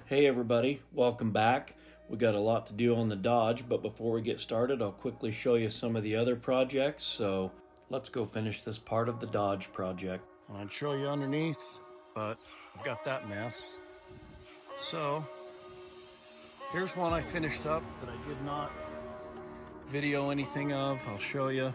Hey everybody, welcome back. We got a lot to do on the Dodge, but before we get started, I'll quickly show you some of the other projects. So let's go finish this part of the Dodge project. I'd show you underneath, but I've got that mess. So here's one I finished up that I did not video anything of. I'll show you.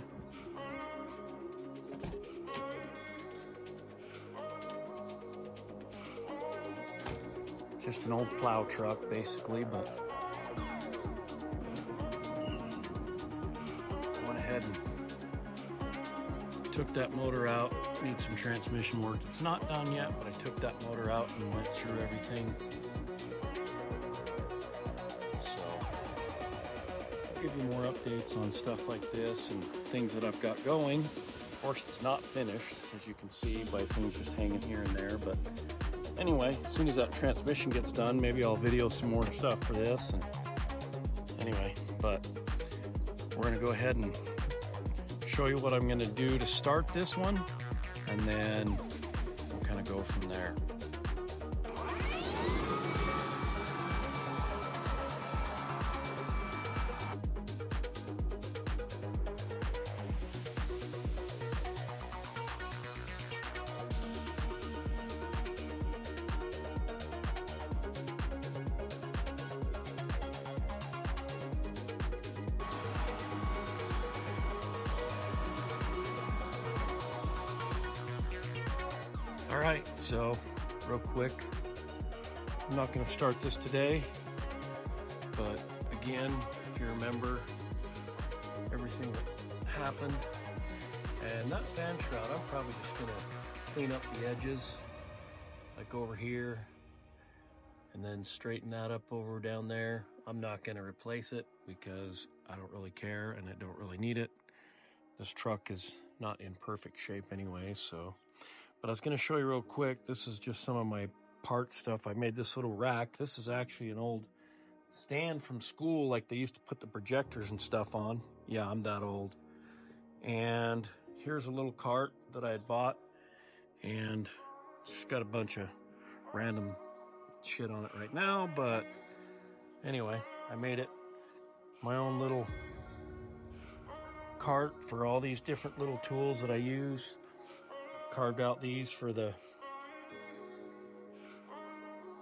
Just an old plow truck basically, but went ahead and took that motor out. Needs some transmission work. It's not done yet, but I took that motor out and went through everything. So I'll give you more updates on stuff like this and things that I've got going. Of course, it's not finished, as you can see by things just hanging here and there, but anyway, as soon as that transmission gets done, maybe I'll video some more stuff for this. And anyway, but we're gonna go ahead and show you what I'm gonna do to start this one, and then we'll kind of go from there. All right, so real quick, I'm not going to start this today, but again, if you remember everything that happened, and that fan shroud, I'm probably just going to clean up the edges, like over here, and then straighten that up over down there. I'm not going to replace it because I don't really care and I don't really need it. This truck is not in perfect shape anyway, so. But I was going to show you real quick. This is just some of my part stuff. I made this little rack. This is actually an old stand from school, like they used to put the projectors and stuff on. Yeah, I'm that old. And here's a little cart that I had bought, and it's got a bunch of random shit on it right now. But anyway, I made it my own little cart for all these different little tools that I use. Carved out these for the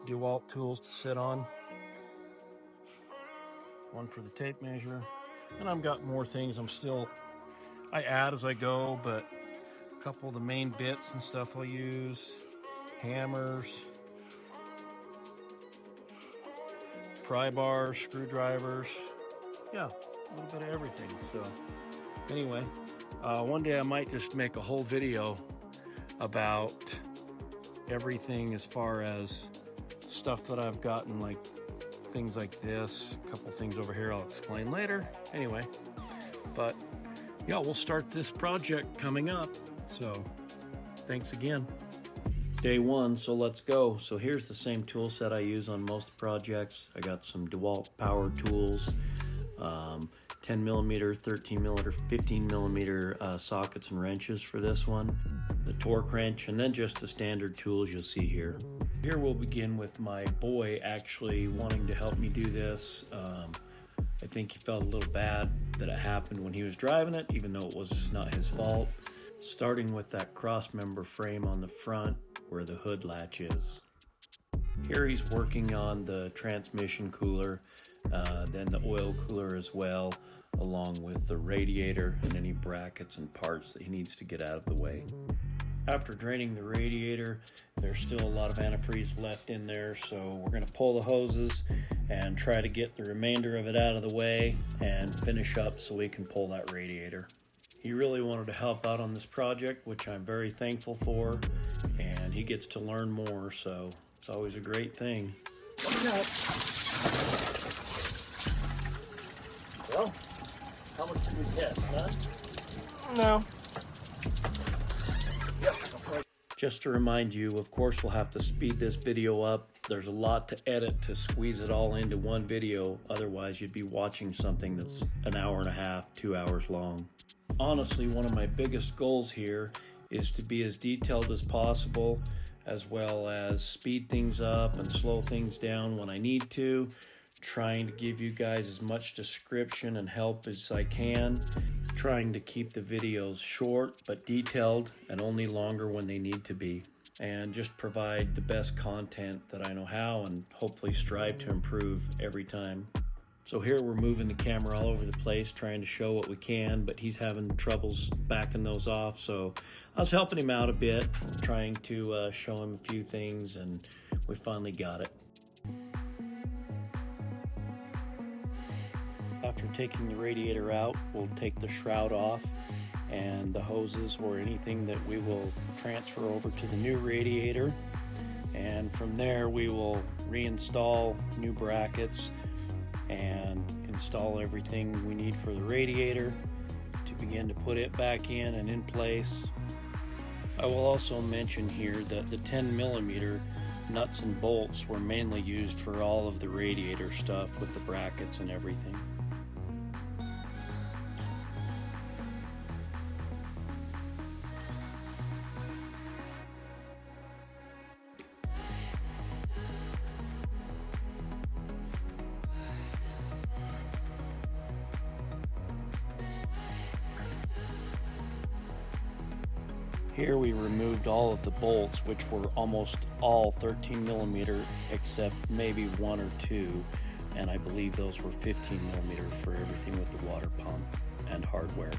DeWalt tools to sit on. One for the tape measure. And I've got more things I add as I go, but a couple of the main bits and stuff I'll use. Hammers, pry bars, screwdrivers. Yeah, a little bit of everything. So anyway, one day I might just make a whole video about everything as far as stuff that I've gotten, like things like this, a couple things over here I'll explain later. Anyway, but yeah, we'll start this project coming up. So thanks again. Day one, so let's go. So here's the same tool set I use on most projects. I got some DeWalt power tools, 10 millimeter, 13 millimeter, 15 millimeter sockets and wrenches for this one, the torque wrench, and then just the standard tools you'll see here. Here we'll begin with my boy actually wanting to help me do this. I think he felt a little bad that it happened when he was driving it, even though it was not his fault. Starting with that cross member frame on the front where the hood latch is. Here he's working on the transmission cooler, then the oil cooler as well, along with the radiator and any brackets and parts that he needs to get out of the way. After draining the radiator, there's still a lot of antifreeze left in there, so we're going to pull the hoses and try to get the remainder of it out of the way and finish up so we can pull that radiator. He really wanted to help out on this project, which I'm very thankful for, and he gets to learn more, so it's always a great thing. Well, how much did we get? None? No. Just to remind you, of course, we'll have to speed this video up. There's a lot to edit to squeeze it all into one video. Otherwise, you'd be watching something that's an hour and a half, 2 hours long. Honestly, one of my biggest goals here is to be as detailed as possible as well as speed things up and slow things down when I need to, trying to give you guys as much description and help as I can, trying to keep the videos short but detailed and only longer when they need to be, and just provide the best content that I know how and hopefully strive to improve every time. So here we're moving the camera all over the place, trying to show what we can, but he's having troubles backing those off, so I was helping him out a bit, trying to show him a few things, and we finally got it. After taking the radiator out, we'll take the shroud off and the hoses or anything that we will transfer over to the new radiator, and from there we will reinstall new brackets and install everything we need for the radiator to begin to put it back in and in place. I will also mention here that the 10mm nuts and bolts were mainly used for all of the radiator stuff with the brackets and everything. Here we removed all of the bolts, which were almost all 13mm except maybe one or two, and I believe those were 15mm for everything with the water pump and hardware.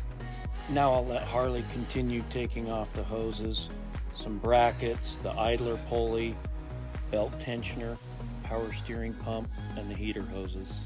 Now I'll let Harley continue taking off the hoses, some brackets, the idler pulley, belt tensioner, power steering pump, and the heater hoses.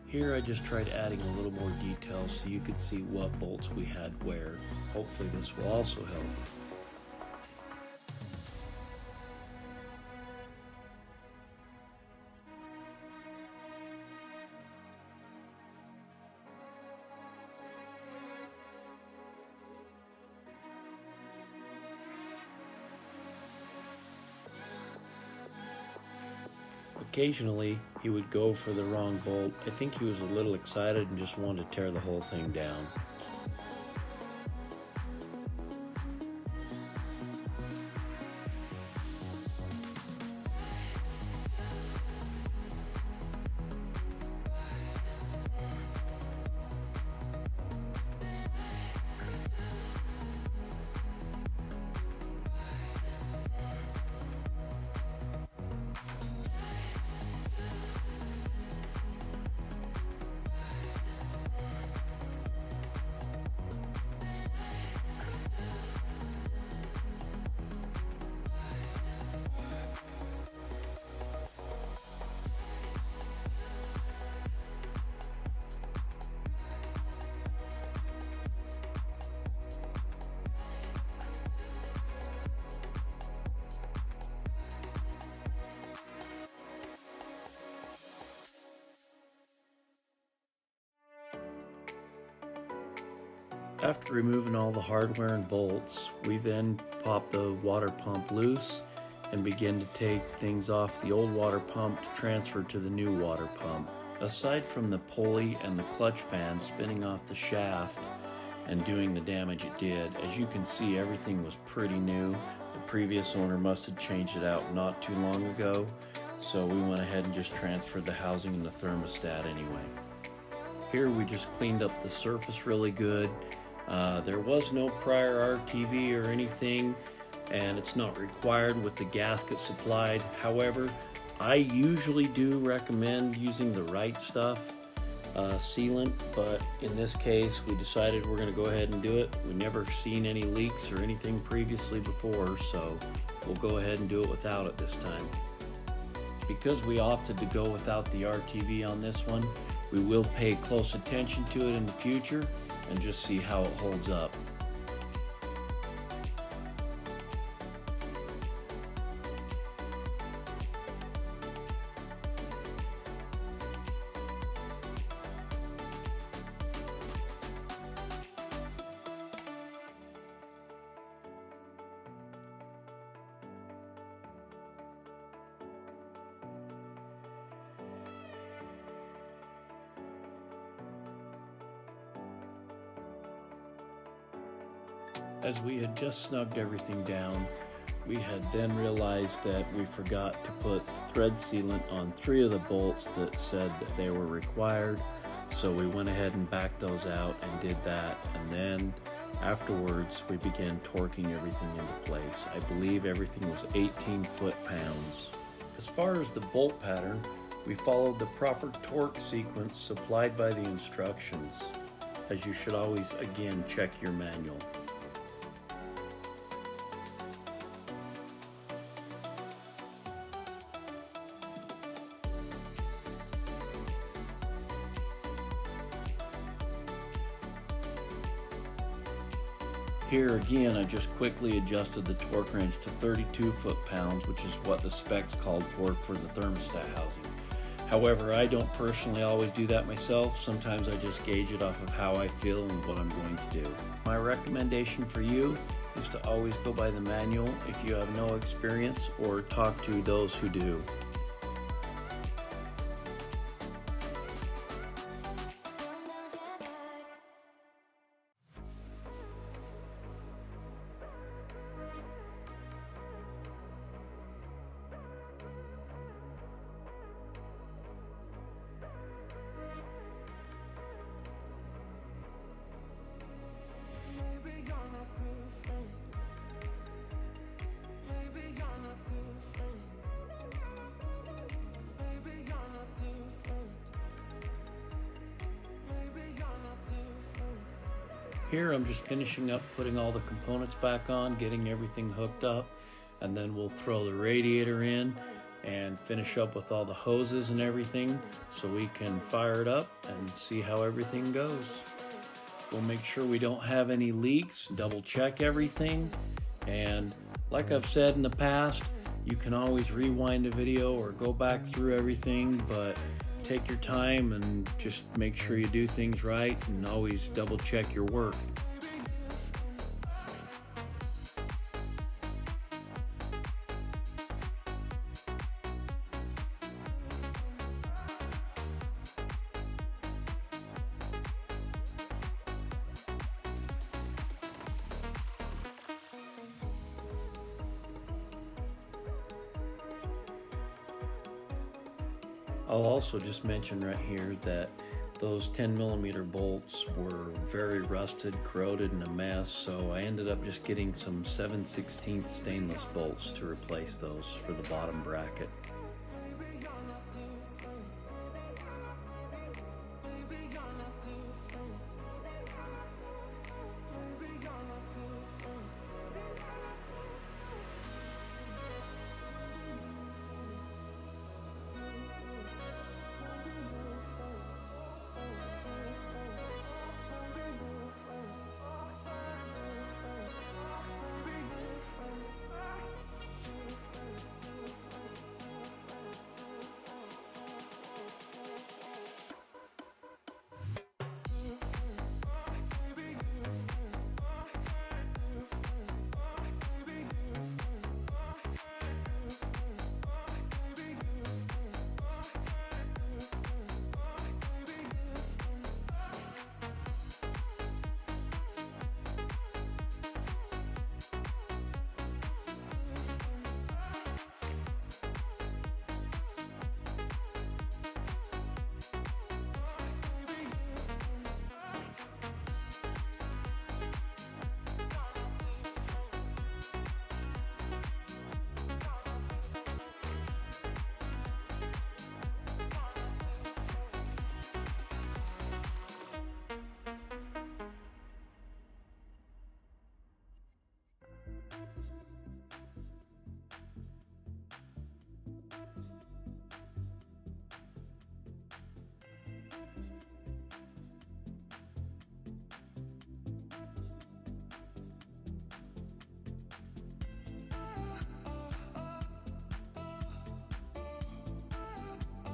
Here I just tried adding a little more detail so you could see what bolts we had where. Hopefully this will also help. Occasionally, he would go for the wrong bolt. I think he was a little excited and just wanted to tear the whole thing down. After removing all the hardware and bolts, we then pop the water pump loose and begin to take things off the old water pump to transfer to the new water pump. Aside from the pulley and the clutch fan spinning off the shaft and doing the damage it did, as you can see, everything was pretty new. The previous owner must have changed it out not too long ago, so we went ahead and just transferred the housing and the thermostat anyway. Here we just cleaned up the surface really good. There was no prior RTV or anything, and it's not required with the gasket supplied. However, I usually do recommend using the right stuff, sealant, but in this case we decided we're going to go ahead and do it. We've never seen any leaks or anything previously before, so we'll go ahead and do it without it this time. Because we opted to go without the RTV on this one, we will pay close attention to it in the future and just see how it holds up. As we had just snugged everything down, we had then realized that we forgot to put thread sealant on 3 of the bolts that said that they were required. So we went ahead and backed those out and did that. And then afterwards, we began torquing everything into place. I believe everything was 18 foot-pounds. As far as the bolt pattern, we followed the proper torque sequence supplied by the instructions, as you should always again check your manual. Here again, I just quickly adjusted the torque wrench to 32 foot-pounds, which is what the specs called for the thermostat housing. However, I don't personally always do that myself. Sometimes I just gauge it off of how I feel and what I'm going to do. My recommendation for you is to always go by the manual if you have no experience, or talk to those who do. Here I'm just finishing up putting all the components back on, getting everything hooked up, and then we'll throw the radiator in and finish up with all the hoses and everything so we can fire it up and see how everything goes. We'll make sure we don't have any leaks, double check everything, and like I've said in the past, you can always rewind a video or go back through everything, but take your time and just make sure you do things right, and always double check your work. I'll also just mention right here that those 10mm bolts were very rusted, corroded, and a mess, so I ended up just getting some 7/16 stainless bolts to replace those for the bottom bracket.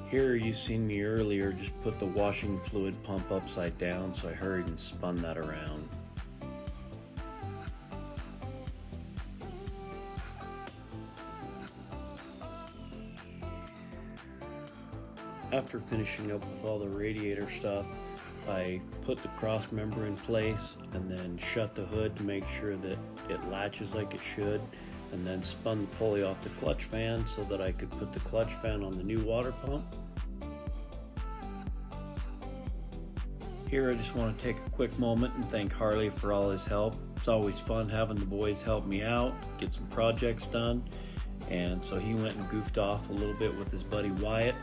Here you seen me earlier just put the washing fluid pump upside down, so I hurried and spun that around. After finishing up with all the radiator stuff, I put the cross member in place and then shut the hood to make sure that it latches like it should, and then spun the pulley off the clutch fan so that I could put the clutch fan on the new water pump. Here I just want to take a quick moment and thank Harley for all his help. It's always fun having the boys help me out, get some projects done, and so he went and goofed off a little bit with his buddy Wyatt.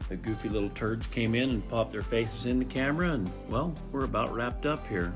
The goofy little turds came in and popped their faces in the camera, and well, we're about wrapped up here.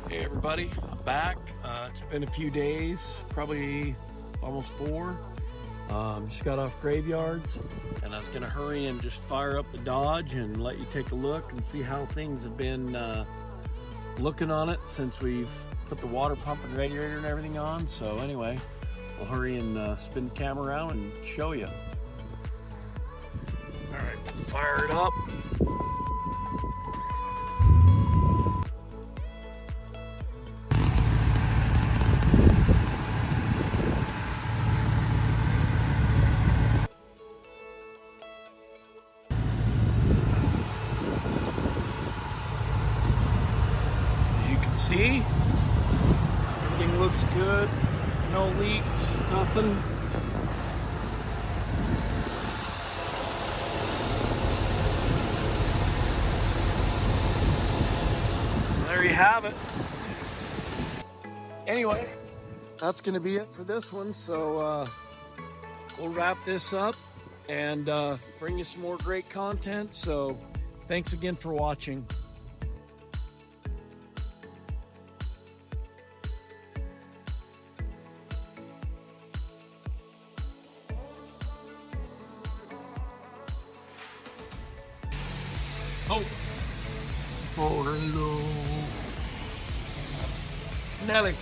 Hey everybody, I'm back. It's been a few days, probably almost 4. Just got off graveyards, and I was gonna hurry and just fire up the Dodge and let you take a look and see how things have been looking on it since we've put the water pump and radiator and everything on. So anyway, I'll hurry and spin the camera around and show you. All right, fire it up. See, everything looks good, no leaks, nothing. There you have it. Anyway, that's going to be it for this one. So we'll wrap this up and bring you some more great content. So thanks again for watching. Oh, hello. Nelly.